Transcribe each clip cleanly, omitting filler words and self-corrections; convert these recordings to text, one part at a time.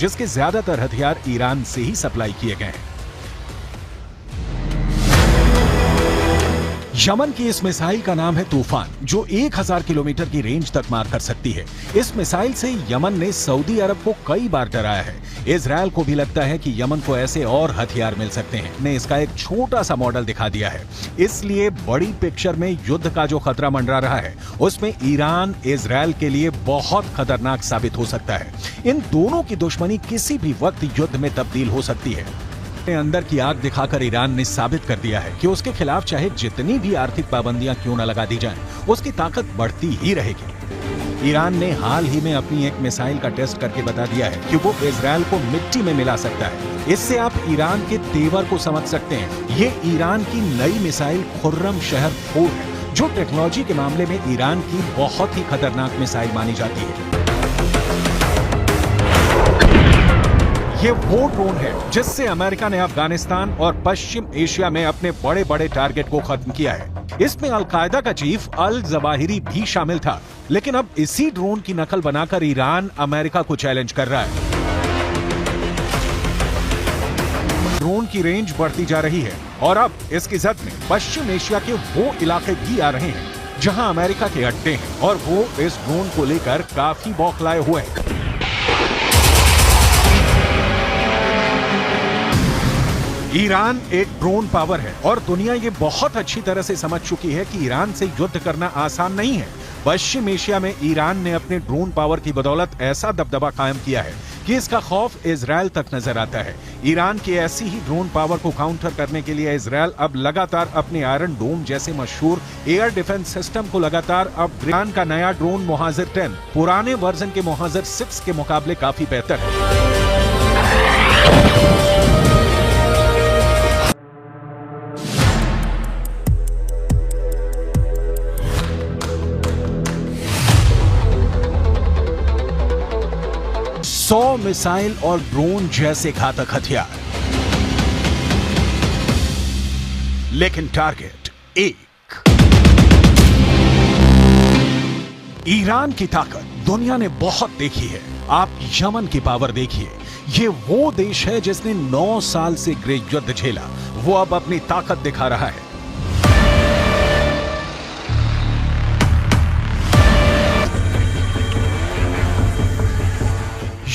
जिसके ज्यादातर हथियार ईरान से ही सप्लाई किए गए हैं। यमन की इस मिसाइल का नाम है तूफान, जो 1000 किलोमीटर की रेंज तक मार कर सकती है। इस मिसाइल से यमन ने सऊदी अरब को कई बार डराया है। इजरायल को भी लगता है कि यमन को ऐसे और हथियार मिल सकते हैं। ने इसका एक छोटा सा मॉडल दिखा दिया है। इसलिए बड़ी पिक्चर में युद्ध का जो खतरा मंडरा रहा है, उसमें ईरान इजरायल के लिए बहुत खतरनाक साबित हो सकता है। इन दोनों की दुश्मनी किसी भी वक्त युद्ध में तब्दील हो सकती है। अंदर की आग दिखाकर ईरान ने साबित कर दिया है कि उसके खिलाफ चाहे जितनी भी आर्थिक पाबंदियां क्यों न लगा दी जाएं, उसकी ताकत बढ़ती ही रहेगी। ईरान ने हाल ही में अपनी एक मिसाइल का टेस्ट करके बता दिया है कि वो इजरायल को मिट्टी में मिला सकता है। इससे आप ईरान के तेवर को समझ सकते हैं। ये ईरान की नई मिसाइल खुर्रम शहर 4 है, जो टेक्नोलॉजी के मामले में ईरान की बहुत ही खतरनाक मिसाइल मानी जाती है। ये वो ड्रोन है जिससे अमेरिका ने अफगानिस्तान और पश्चिम एशिया में अपने बड़े बड़े टारगेट को खत्म किया है। इसमें अलकायदा का चीफ अल जवाहिरी भी शामिल था। लेकिन अब इसी ड्रोन की नकल बनाकर ईरान अमेरिका को चैलेंज कर रहा है। ड्रोन की रेंज बढ़ती जा रही है और अब इसकी जद में पश्चिम एशिया के वो इलाके भी आ रहे हैं जहां अमेरिका के अड्डे हैं और वो इस ड्रोन को लेकर काफी बौखलाए हुए हैं। ईरान एक ड्रोन पावर है और दुनिया ये बहुत अच्छी तरह से समझ चुकी है कि ईरान से युद्ध करना आसान नहीं है। पश्चिम एशिया में ईरान ने अपने ड्रोन पावर की बदौलत ऐसा दबदबा कायम किया है कि इसका खौफ इजरायल तक नजर आता है। ईरान की ऐसी ही ड्रोन पावर को काउंटर करने के लिए इजरायल अब लगातार अपने आयरन डोम जैसे मशहूर एयर डिफेंस सिस्टम को लगातार अब ईरान का नया ड्रोन मोहाजिर 10 पुराने वर्जन के मोहाजिर 6 के मुकाबले काफी बेहतर है। सौ मिसाइल और ड्रोन जैसे घातक हथियार, लेकिन टारगेट एक। ईरान की ताकत दुनिया ने बहुत देखी है। आप यमन की पावर देखिए। ये वो देश है जिसने 9 साल से गृह युद्ध झेला। वो अब अपनी ताकत दिखा रहा है।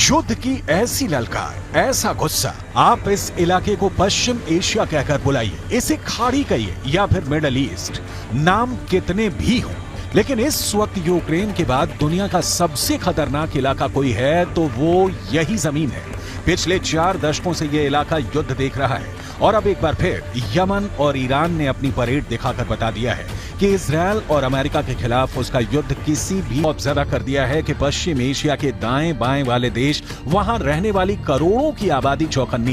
युद्ध की ऐसी ललकार, ऐसा गुस्सा, आप इस इलाके को पश्चिम एशिया कहकर बुलाइए, इसे खाड़ी कहिए या फिर मिडल ईस्ट, नाम कितने भी हों, लेकिन इस वक्त यूक्रेन के बाद दुनिया का सबसे खतरनाक इलाका कोई है तो वो यही जमीन है। पिछले 4 दशकों से ये इलाका युद्ध देख रहा है और अब एक बार फिर यमन और ईरान ने अपनी परेड दिखाकर बता दिया है कि इजरायल और अमेरिका के खिलाफ उसका युद्ध किसी भी ज्यादा कर दिया है कि पश्चिम एशिया के दाएं बाएं वाले देश, वहां रहने वाली करोड़ों की आबादी चौकन्नी